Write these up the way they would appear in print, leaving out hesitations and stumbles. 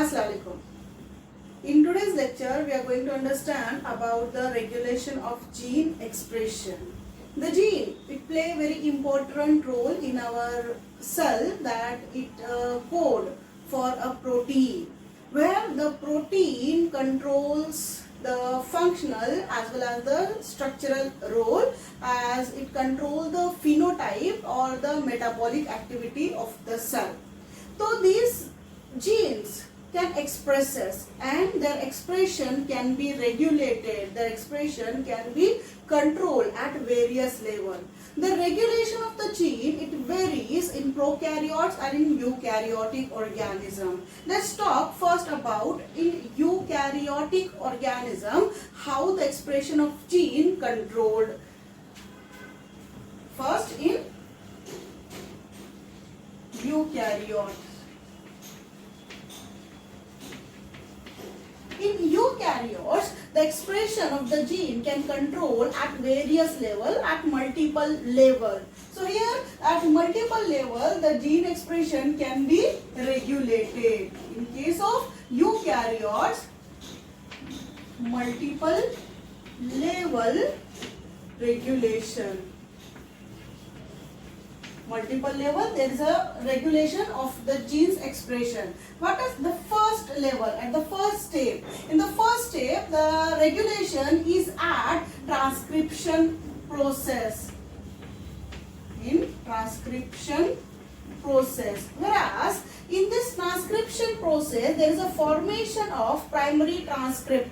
Assalamu alaikum. In today's lecture, we are going to understand about the regulation of gene expression. The gene, it play a very important role in our cell, that it code for a protein, where the protein controls the functional as well as the structural role, as it controls the phenotype or the metabolic activity of the cell. So these genes can express us, and their expression can be regulated, their expression can be controlled at various levels. The regulation of the gene, it varies in prokaryotes and in eukaryotic organism. Let's talk first about in eukaryotic organism, how the expression of gene controlled. First in eukaryotes. In eukaryotes, the expression of the gene can control at various levels, at multiple levels. So here, at multiple levels, the gene expression can be regulated. In case of eukaryotes, multiple level regulation. Multiple level, there is a regulation of the gene's expression. What is the first level? At the first step, in the first step, the regulation is at transcription process. In transcription process, whereas in this transcription process, there is a formation of primary transcript.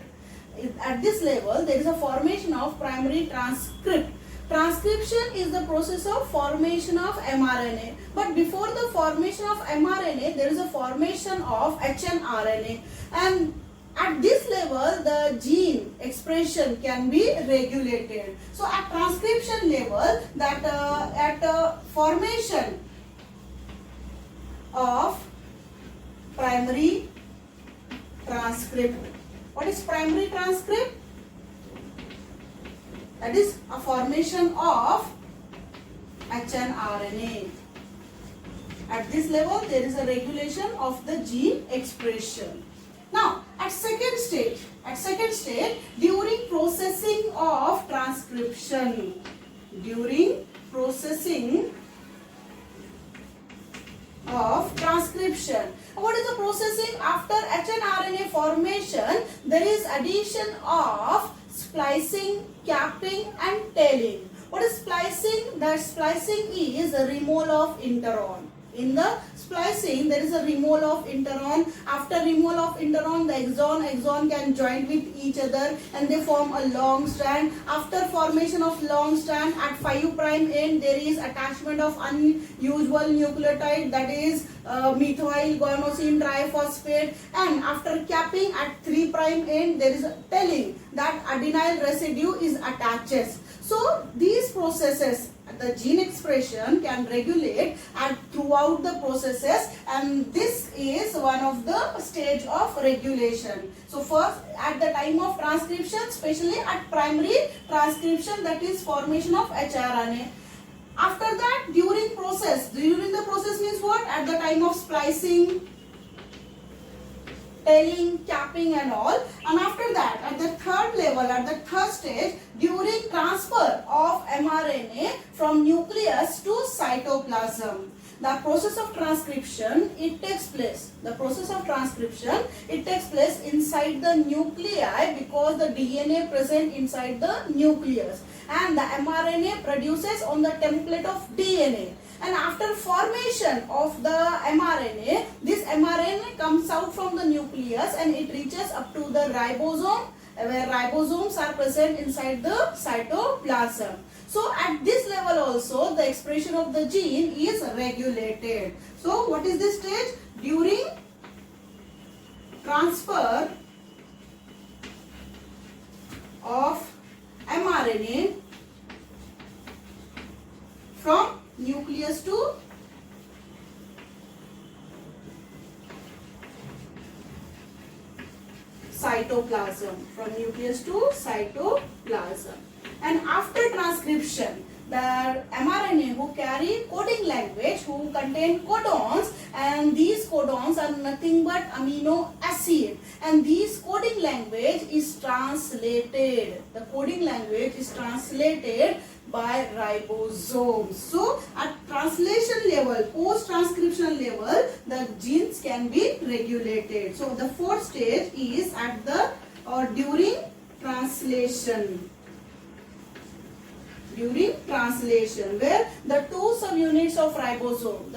At this level, there is a formation of primary transcript. Transcription is the process of formation of mRNA. But before the formation of mRNA, there is a formation of hnRNA. And at this level, the gene expression can be regulated. So at transcription level, that at formation of primary transcript. What is primary transcript? That is a formation of hnRNA. At this level, there is a regulation of the gene expression. Now, at second stage, during processing of transcription, what is the processing? After hnRNA formation, there is addition of splicing, capping and tailing. What is splicing? That splicing is a removal of intron. In the splicing, there is a removal of intron. After removal of intron, the exon can join with each other and they form a long strand. After formation of long strand, at 5' end, there is attachment of unusual nucleotide, that is methyl guanosine triphosphate. And after capping, at 3' end, there is a tailing, that adenyl residue is attaches. So these processes, the gene expression can regulate and throughout the processes, and this is one of the stage of regulation. So first, at the time of transcription, especially at primary transcription, that is formation of hrRNA. After that, during the process means what? At the time of splicing, tailing, capping and all. And after that, at the third level, at the third stage, during transfer of mRNA from nucleus to cytoplasm, the process of transcription, it takes place. The process of transcription, it takes place inside the nuclei, because the DNA present inside the nucleus, and the mRNA produces on the template of DNA. And after formation of the mRNA, this mRNA comes out from the nucleus and it reaches up to the ribosome, where ribosomes are present inside the cytoplasm. So at this level also, the expression of the gene is regulated. So what is this stage? During transfer of mRNA from nucleus to cytoplasm, and after transcription, the mRNA who carry coding language, who contain codons, and these codons are nothing but amino acid, and this coding language is translated. The coding language is translated by ribosomes. So at translation level, post transcription level, the genes can be regulated. So the fourth stage is at the or during translation. During translation, where the two subunits of ribosome,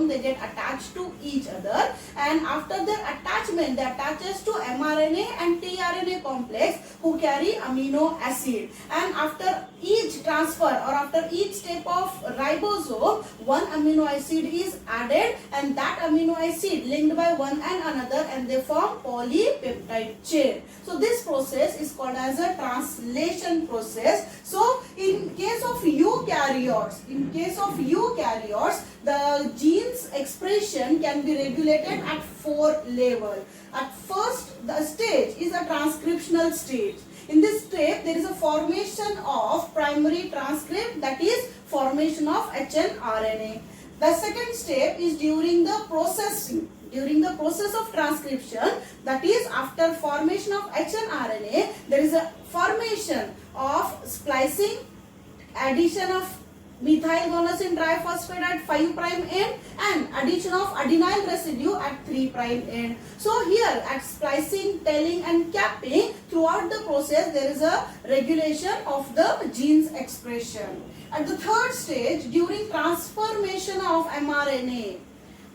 they get attached to each other, and after their attachment, they attaches to mRNA and tRNA complex who carry amino acid, and after each transfer or after each step of ribosome, one amino acid is added, and that amino acid linked by one and another, and they form polypeptide chain. So this process is called as a translation process. So in case of eukaryotes, the genes expression can be regulated at 4 levels. At first, the stage is a transcriptional stage. In this step, there is a formation of primary transcript, that is formation of hnRNA. The second step is during the processing. During the process of transcription, that is after formation of hnRNA, there is a formation of splicing, addition of methyl guanosine triphosphate at 5' end, and addition of adenyl residue at 3' end. So here at splicing, telling and capping, throughout the process there is a regulation of the genes expression. At the third stage, during transformation of mRNA,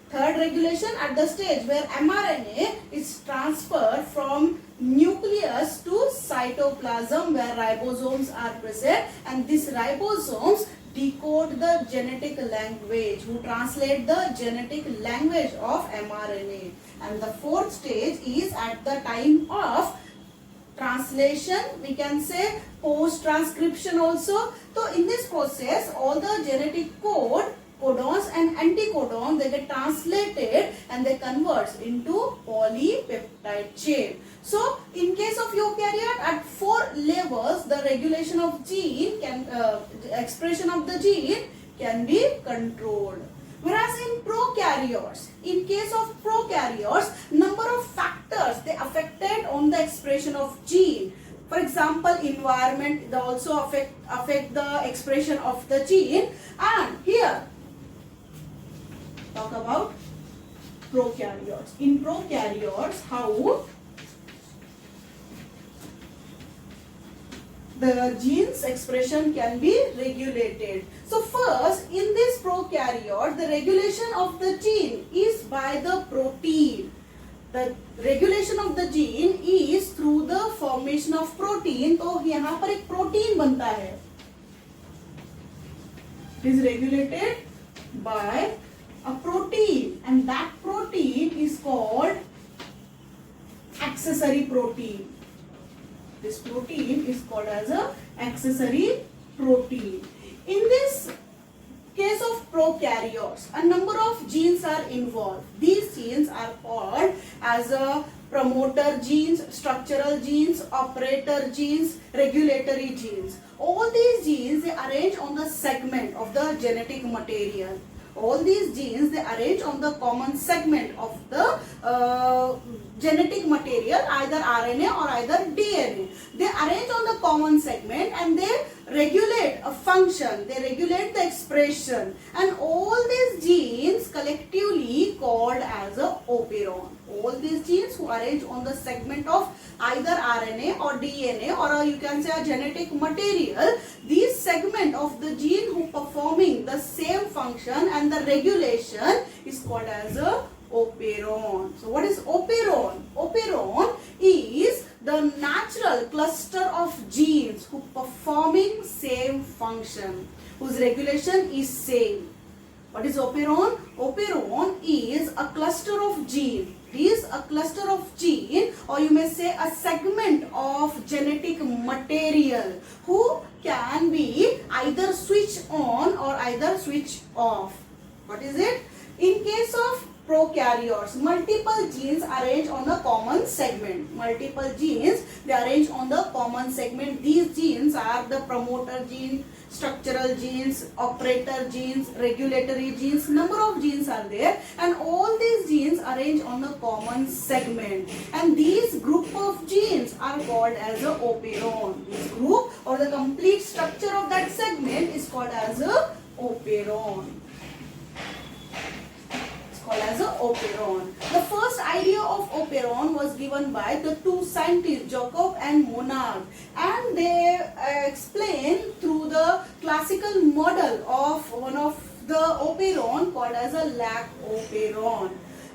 third regulation at the stage where mRNA is transferred from nucleus to cytoplasm where ribosomes are present, and these ribosomes decode the genetic language, who translate the genetic language of mRNA. And the fourth stage is at the time of translation, we can say post transcription also. So in this process, all the genetic codons and anticodons, they get translated and they convert into polypeptide chain. So in case of eukaryote, at 4 levels, the regulation of gene can expression of the gene can be controlled. Whereas in prokaryotes, in case of prokaryotes, number of factors they affected on the expression of gene. For example, environment, they also affect the expression of the gene. And here talk about prokaryotes. In prokaryotes, how the genes expression can be regulated. So first, in this prokaryote, the regulation of the gene is by the protein. The regulation of the gene is through the formation of protein. तो यहाँ पर एक protein बनता है. It is regulated by a protein, and that protein is called accessory protein. This protein is called as a accessory protein. In this case of prokaryotes, a number of genes are involved. These genes are called as a promoter genes, structural genes, operator genes, regulatory genes. All these genes, they arrange on the segment of the genetic material. All these genes, they arrange on the common segment of the genetic material, either RNA or either DNA. They arrange on the common segment and they regulate a function, they regulate the expression, and all these genes collectively called as a operon. All these genes who arrange on the segment of either RNA or DNA or you can say a genetic material, these segment of the gene who performing the same function and the regulation is called as a operon. So what is operon? Operon is the natural cluster of genes who performing same function, whose regulation is same. What is operon? Operon is a cluster of gene. It is a cluster of gene, or you may say a segment of genetic material who can be either switch on or either switch off. What is it? In case of prokaryotes. Multiple genes arranged on a common segment. Multiple genes, they arrange on the common segment. These genes are the promoter gene, structural genes, operator genes, regulatory genes. Number of genes are there, and all these genes arrange on a common segment. And these group of genes are called as a operon. This group or the complete structure of that segment is called as a operon. Called as a operon. The first idea of operon was given by the two scientists Jacob and Monod, and they explain through the classical model of one of the operon called as a lac operon.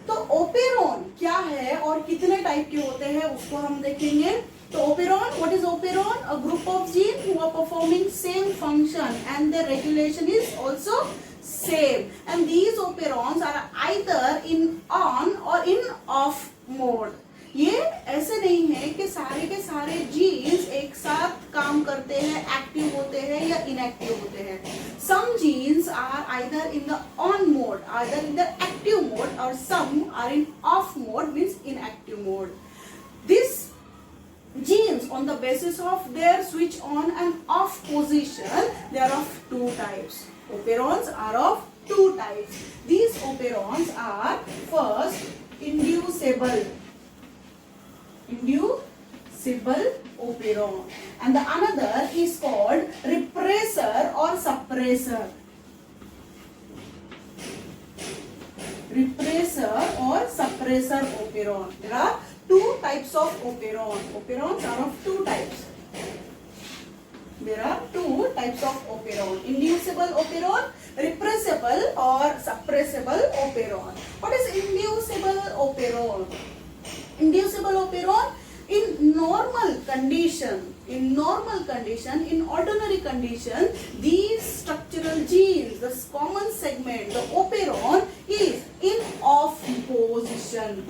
तो operon क्या है और कितने type के होते हैं उसको हम देखेंगे. तो operon, what is operon? A group of genes who are performing same function and their regulation is also same, and these operons are either in on or in off mode. ये ऐसे नहीं है कि सारे के सारे जीन्स एक साथ काम करते हैं, एक्टिव होते हैं या इनएक्टिव होते हैं. Some genes are either in the on mode, either in the active mode, or some are in off mode, means inactive mode. These genes, on the basis of their switch on and off position, they are of two types. Operons are of two types. These operons are first inducible operon, and the another is called repressor or suppressor. Repressor or suppressor operon. There are two types of operon. Operons are of two types. There are two types of operon: inducible operon, repressible or suppressible operon. What is inducible operon? Inducible operon, in normal condition, in ordinary condition, these structural genes, the common segment, the operon is in off position.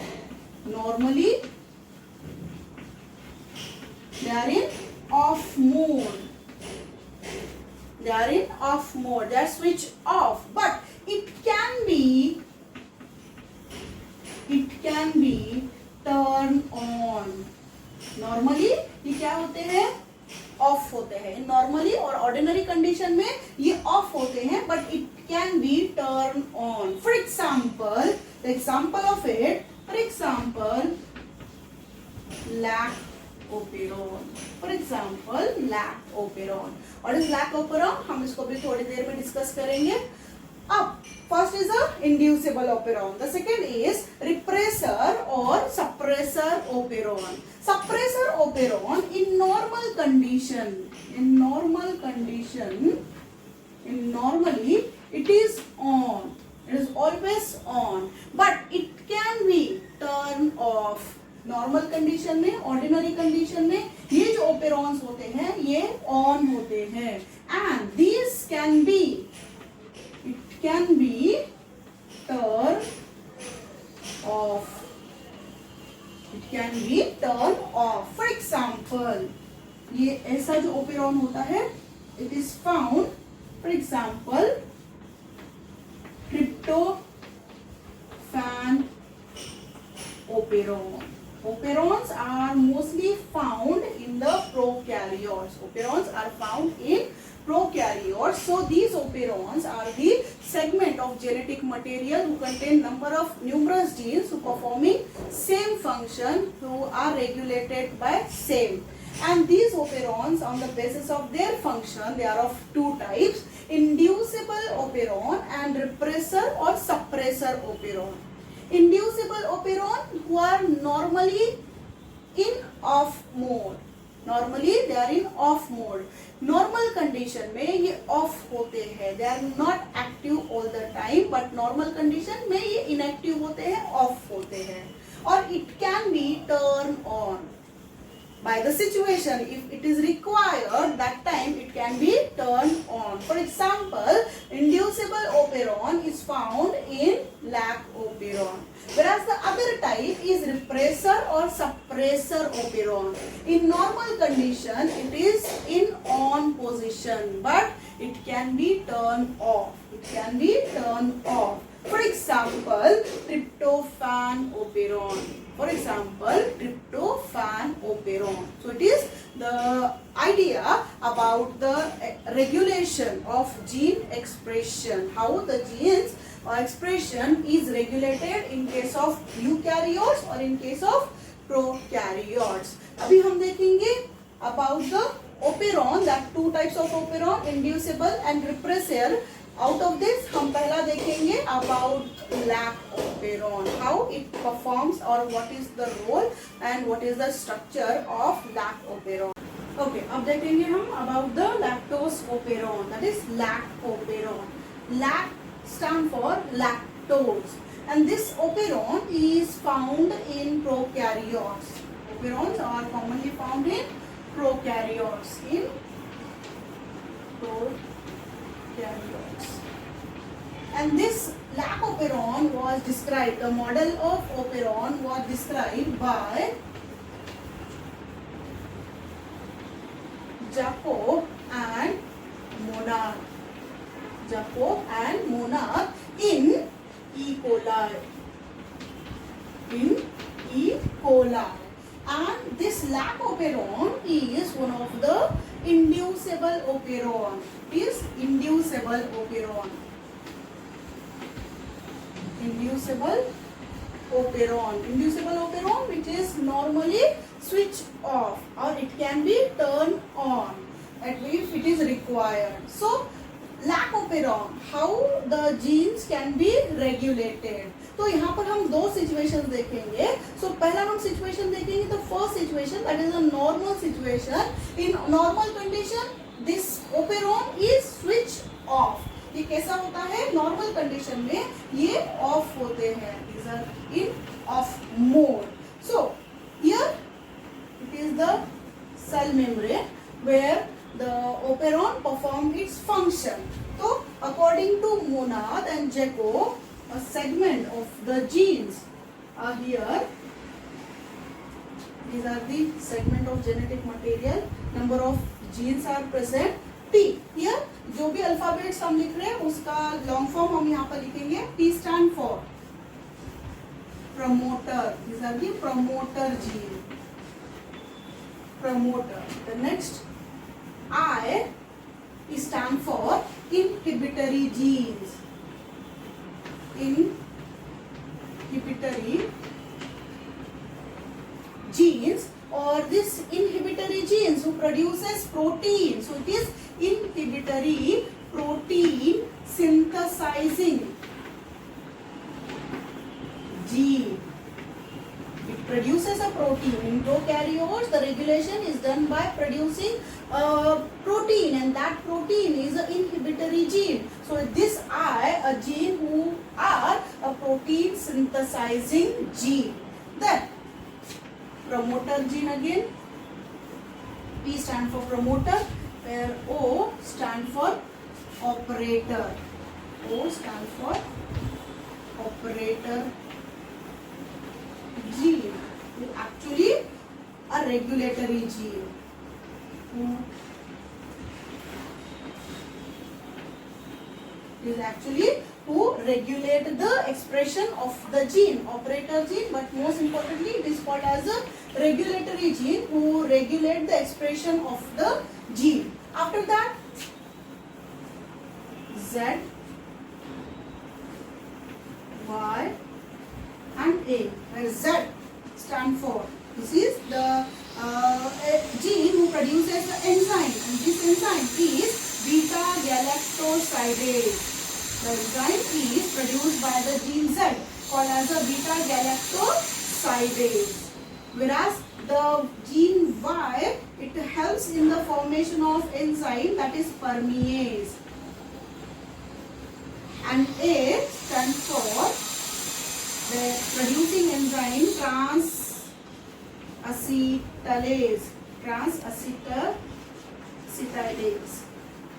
Normally, they are in off mode. They are in off mode. They are switched off. But it can be turn on. Normally ये क्या होते हैं? Of होते हैं. Normally और ordinary condition में ये of होते हैं, but it can be turn on. For example, the example of it, for example lac operon. For example, lac operon. What is lac operon? हम इसको भी थोड़ी देर में डिस्कस करेंगे. अब first is a inducible operon. The second is repressor or suppressor operon. Suppressor operon in normal condition, normally it is on. It is always on, but it can be turned off. Normal condition में, ordinary condition में ये जो ओपेरॉन्स होते हैं ये on होते हैं, and this can be turn off. For example, ये ऐसा जो ओपेरॉन होता है, it is found, for example tryptophan operon. Operons are mostly found in the prokaryotes. So these operons are the segment of genetic material who contain numerous genes who performing same function, who are regulated by same. And these operons, on the basis of their function, they are of two types: inducible operon and repressor or suppressor operon. Inducible operon who are normally in off mode. Normally they are in off mode. Normal condition में ये off होते हैं. They are not active all the time, but normal condition में ये inactive होते हैं, off होते हैं. Or it can be turned on by the situation. If it is required, that time it can be turned on. For example, inducible operon is found in lac operon, whereas the other type is repressor or suppressor operon. In normal condition, it is in on position, but it can be turned off. For example, tryptophan operon. For example, tryptophan operon. So it is the idea about the regulation of gene expression. How the genes expression is regulated in case of eukaryotes or in case of prokaryotes. अभी हम देखेंगे about the operon, that two types of operon, inducible and repressor. Out of this हम पहला देखेंगे about lac operon, how it performs or what is the role and what is the structure of lac operon. Okay, अब देखेंगे हम about the lactose operon, that is lac operon. Lac stand for lactose, and this operon is found in prokaryotes. Operons are commonly found in prokaryotes. And this lac operon was described, the model of operon was described by Jacob and Monod. Jacob and Monod in E. coli. In E. coli. And this lac operon is one of the inducible operon. It is inducible operon. Inducible operon. Inducible operon which is normally switch off, or it can be turned on if it is required. So lac operon, how the genes can be regulated. तो यहाँ पर हम दो situation देखेंगे. So पहला हम situation देखेंगे, the first situation, that is a normal situation. In normal condition this operon is switched off. ये कैसा होता है? नॉर्मल कंडीशन में ये ऑफ होते हैं. These are in off mode. So here it is the cell membrane where the operon perform its function. So according to Monod and Jacob, a segment of the genes are here. These are the segment of genetic material. Number of genes are present. P. Here जो भी alphabets हम लिख रहे हैं उसका long form हम यहाँ पर लिखेंगे. P stand for promoter. These are the promoter gene. Promoter. The next I stand for inhibitory genes. Inhibitory genes, or this inhibitory genes who produces protein. So it is inhibitory protein synthesizing gene. It produces a protein. In prokaryotes, the regulation is done by producing a protein, and that protein is an inhibitory gene. So this I, a gene who are a protein synthesizing gene. Then promoter gene again. P stand for promoter, where O stand for operator. O stand for operator gene. Actually a regulatory gene. It is actually who regulate the expression of the gene, operator gene, but most importantly it is called as a regulatory gene who regulate the expression of the gene. After that Z, Y and A, where Z stand for, this is the gene who produces the enzyme, and this enzyme is beta galactosidase. The enzyme is produced by the gene Z called as a beta galactosidase. Whereas the gene Y, it helps in the formation of enzyme, that is permease. And A stands for the producing enzyme transacetylase. Transacetylase.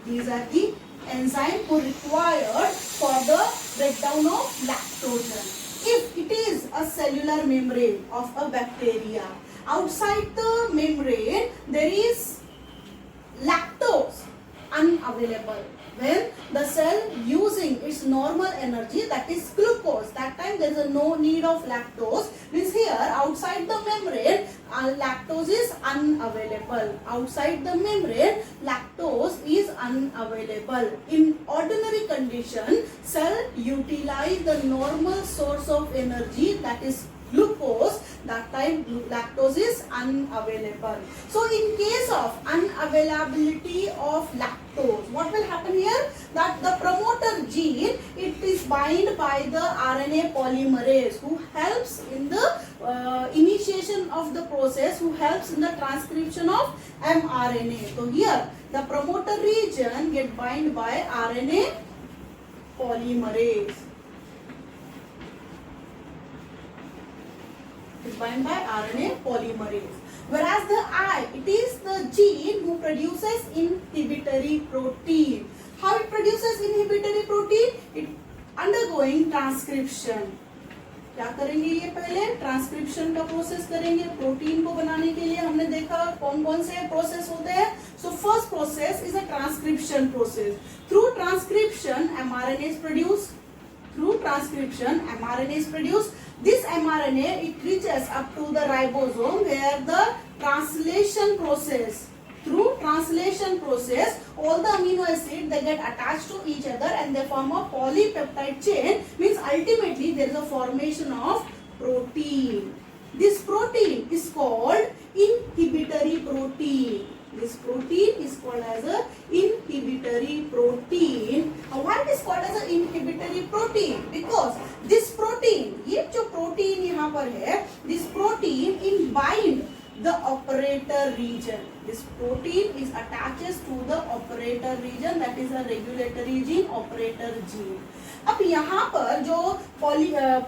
These are the enzyme who required for the breakdown of lactogen. If it is a cellular membrane of a bacteria, outside the membrane there is lactose unavailable. when the cell using its normal energy, that is glucose, that time there is a no need of lactose. Means here outside the membrane lactose is unavailable. Outside the membrane lactose is unavailable. In ordinary condition, cell utilize the normal source of energy, that is glucose, that time lactose is unavailable. So in case of unavailability of lactose, what will happen here? That the promoter gene, it is bind by the RNA polymerase, who helps in the initiation of the process, who helps in the transcription of mRNA. So here the promoter region get bind by RNA polymerase. Is bind by RNA polymerase. Whereas the I, it is the gene who produces inhibitory protein. How it produces inhibitory protein? It undergoing transcription. क्या करेंगे ये पहले transcription का process करेंगे protein को बनाने के लिए. हमने देखा कौन कौन से प्रोसेस होते हैं. So first process is a transcription process. Through transcription mRNA is produced. Through transcription mRNA is produced. This mRNA, it reaches up to the ribosome, where the translation process, through translation process, all the amino acids, they get attached to each other and they form a polypeptide chain. Means ultimately there is a formation of protein. This protein is called inhibitory protein. This protein is called as a inhibitory protein. Why it is called as a inhibitory protein? Because this protein, ये जो protein यहाँ पर है, this protein in bind the operator region. This protein is attaches to the operator region, that is a regulatory gene, operator gene. अब यहाँ पर जो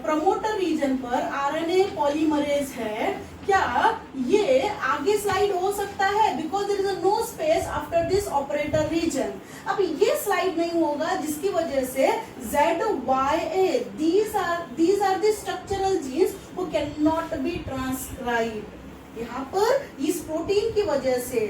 promoter region पर RNA polymerase है, क्या ये आगे स्लाइड हो सकता है? Because there is a no space after this operator region. अब ये स्लाइड नहीं होगा, जिसकी वजह से ZYA, these are the structural genes who cannot be transcribed. यहाँ पर इस प्रोटीन की वजह से,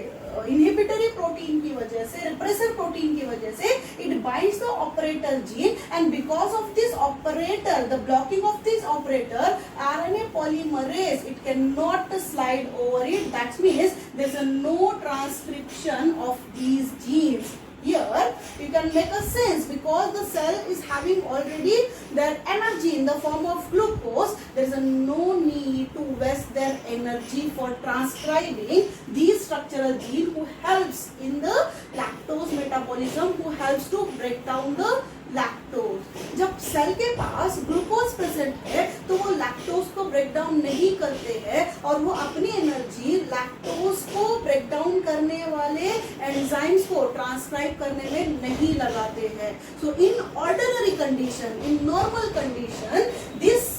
इनहिबिटरी प्रोटीन की वजह से, रिप्रेसर प्रोटीन की वजह से, it binds the operator gene, and because of this operator, the blocking of this operator, RNA polymerase, it cannot slide over it. That means there is no transcription of these genes. Here you can make a sense, because the cell is having already their energy in the form of glucose. There is no need to waste their energy for transcribing these structural genes who helps in the lactose metabolism, who helps to break down the lactose. जब cell के पास glucose present है तो वो lactose को break down नहीं करते हैं और वो अपनी एनर्जी लैक्टोज को ब्रेक डाउन करने वाले एंजाइम्स को ट्रांसक्राइब करने में नहीं लगाते हैं. So in ordinary condition, in normal condition, this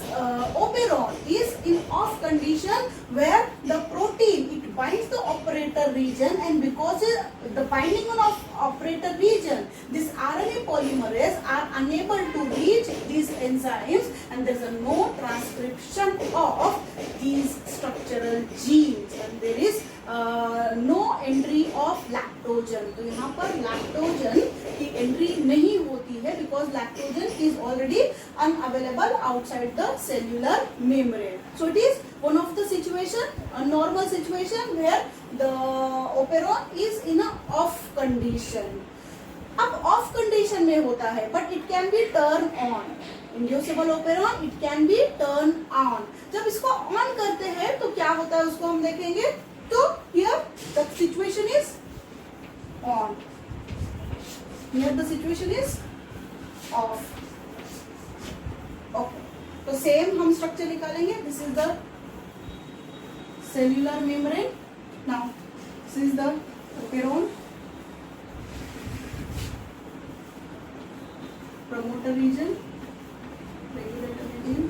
operon is in off condition, where the protein, it binds the operator region, and because the binding of operator region, this RNA polymerase are unable to reach these enzymes, and there is no transcription of these structural genes, and there is no entry of lactogen. तो यहाँ पर lactogen की entry नहीं होती है, because lactogen is already unavailable outside the cellular membrane. So it is one of the situation, a normal situation, where the operon is in a off condition. अब of condition में होता है, but it can be turn on. Inducible operon, it can be turn on. जब इसको on करते हैं तो क्या होता है उसको हम देखेंगे. तो here the situation is on, here the situation is of. Okay, तो सेम हम स्ट्रक्चर निकालेंगे. This is the cellular membrane. Now this is the operon, promoter region, regulatory region,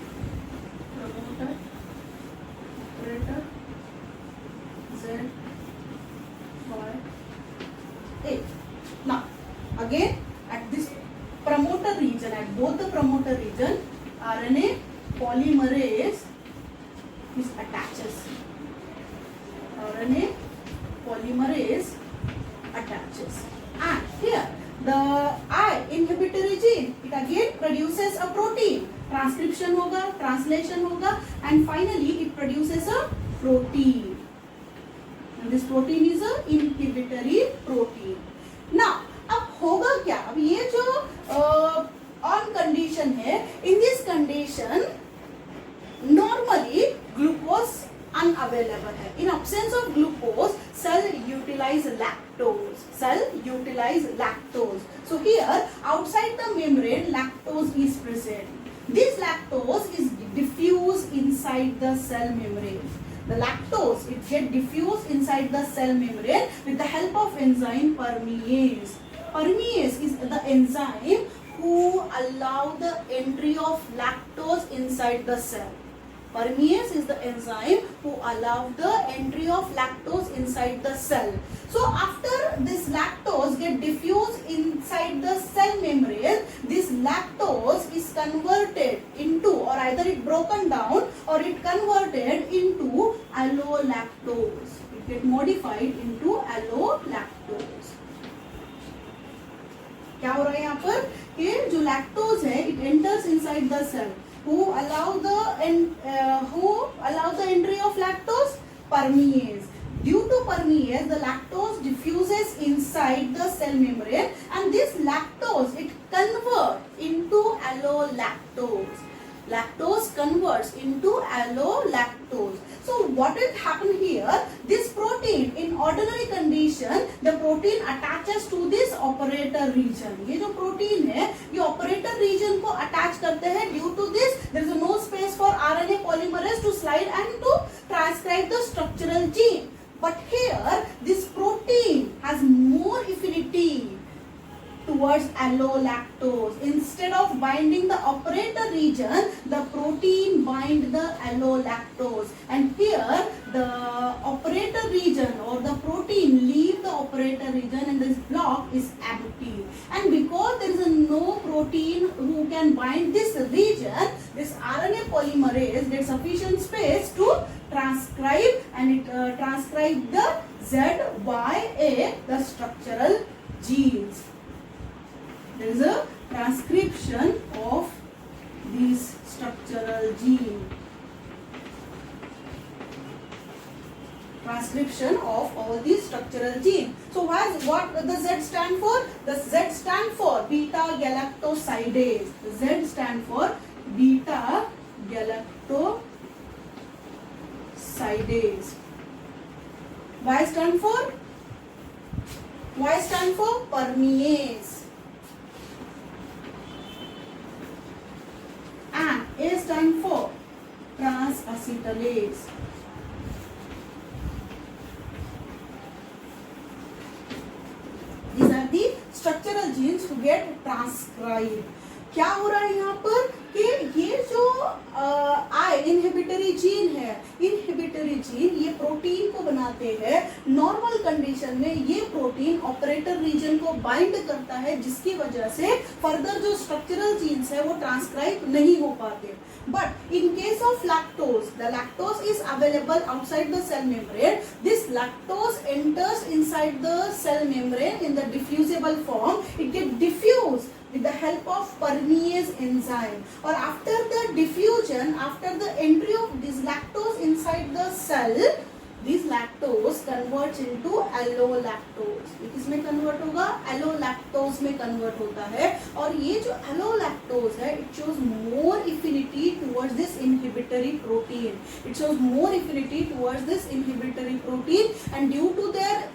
promoter, operator, Z, Y, A. Now, again at this promoter region, at both the promoter region, RNA polymerase is attaches. RNA polymerase attaches, and here the a protein, transcription होगा, translation होगा, and finally it produces a protein. This protein is a inhibitory protein. Now अब होगा क्या, अब ये जो on condition है, in this condition normally glucose unavailable है. In absence of glucose, cell utilize lactose. Cell utilize lactose. So here outside the membrane lactose is present. This lactose is diffused inside the cell membrane. The lactose it get diffused inside the cell membrane with the help of enzyme permease. Permease is the enzyme who allow the entry of lactose inside the cell. Permease is the enzyme who allow the entry of lactose inside the cell. So after this lactose get diffused inside the cell membrane, this lactose is converted into, or either it broken down or it converted into allolactose. It get modified into allolactose. क्या हो रहा है यहाँ पर कि जो lactose है it enters inside the cell. Who allow the entry of lactose? Permease. Due to permease, the lactose diffuses inside the cell membrane, and this lactose it converts into allolactose. Lactose converts into allolactose. So what will happen here? This protein, in ordinary condition, the protein attaches to this operator region. ये जो protein है, ये operator region को attach करते हैं. Due to this, there is no space for RNA polymerase to slide and to transcribe the structural gene. But here, this protein has more affinity towards allolactose. Instead of binding the operator region, the protein bind the allolactose, and here the operator region or the protein leave the operator region and this block is empty. And because there is no protein who can bind this region, this RNA polymerase gets sufficient space to transcribe, and it transcribe the ZYA, the structural genes. There is a transcription of these structural gene. Transcription of all these structural genes. So what the Z stand for? The Z stand for beta galactosidase. The Z stand for beta galactosidase. Y stand for? Y stand for permease. And A stand for transacetylase. These are the structural genes to get transcribed. क्या हो रहा है यहाँ पर कि ये जो आई inhibitory gene है, इनहिबिटरी जीन ये प्रोटीन को बनाते हैं. नॉर्मल कंडीशन में ये प्रोटीन ऑपरेटर रीजन को बाइंड करता है, जिसकी वजह से फर्दर जो स्ट्रक्चरल जीन्स है वो ट्रांसक्राइब नहीं हो पाते. But in case of lactose, the lactose is available outside the cell membrane. This lactose enters inside the cell membrane in the diffusible form. It gets diffused with the help of permease enzyme. Or after the diffusion, after the entry of this lactose inside the cell, this lactose converts into allolactose. ये किसमें convert होगा? Allolactose में convert होता है. और ये जो allolactose है, it shows more affinity towards this inhibitory protein. It shows more affinity towards this inhibitory protein, and due to their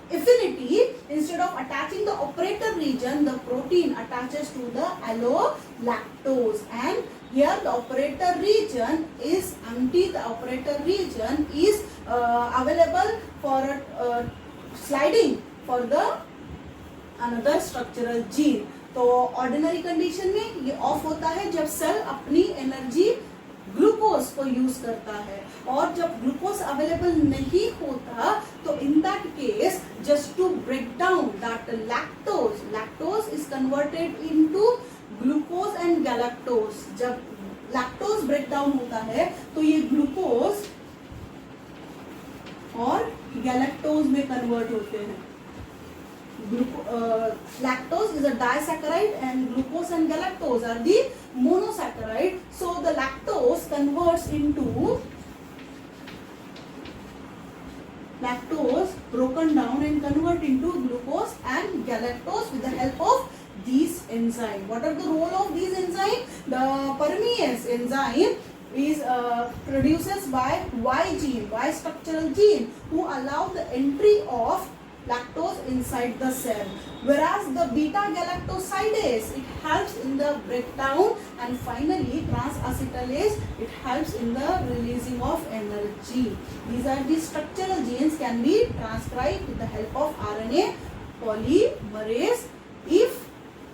affinity, instead of attaching the operator region, the protein attaches to the allolactose, and here the operator region is empty. The operator region is available for sliding for the another structural gene. तो ordinary condition में ये of होता है जब cell अपनी energy glucose को use करता है, और जब ग्लूकोज अवेलेबल नहीं होता तो in that case just to break down that lactose is converted into glucose and galactose. जब लैक्टोज ब्रेक डाउन होता है तो ये ग्लूकोज और गैलेक्टोज में कन्वर्ट होते हैं. lactose is a disaccharide and glucose and galactose are the monosaccharide. So the lactose converts into lactose broken down and convert into glucose and galactose with the help of these enzymes. What are the role of these enzymes? The permease enzyme is produces by Y gene, Y structural gene, who allow the entry of lactose inside the cell, whereas the beta galactosidase, it helps in the breakdown, and finally transacetylase, it helps in the releasing of energy. These are the structural genes can be transcribed with the help of RNA polymerase if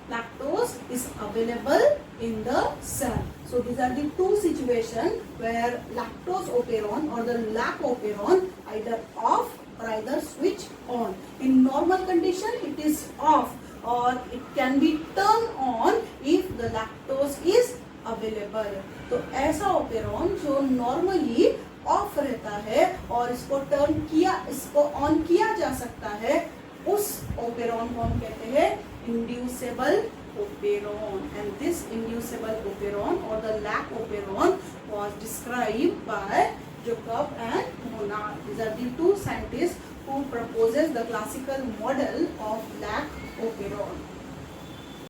lactose is available in the cell. So these are the two situations where lactose operon or the lac operon either off or either switch on. In normal condition it is off, or it can be turned on if the lactose is available. तो ऐसा operon जो normally of रहता है और इसको turn किया, इसको on किया जा सकता है, उस ओपेरॉन को हम कहते हैं inducible operon. And this inducible operon or the lac operon was described by Jacob and Monod. These are the two scientists who proposes the classical model of lac operon.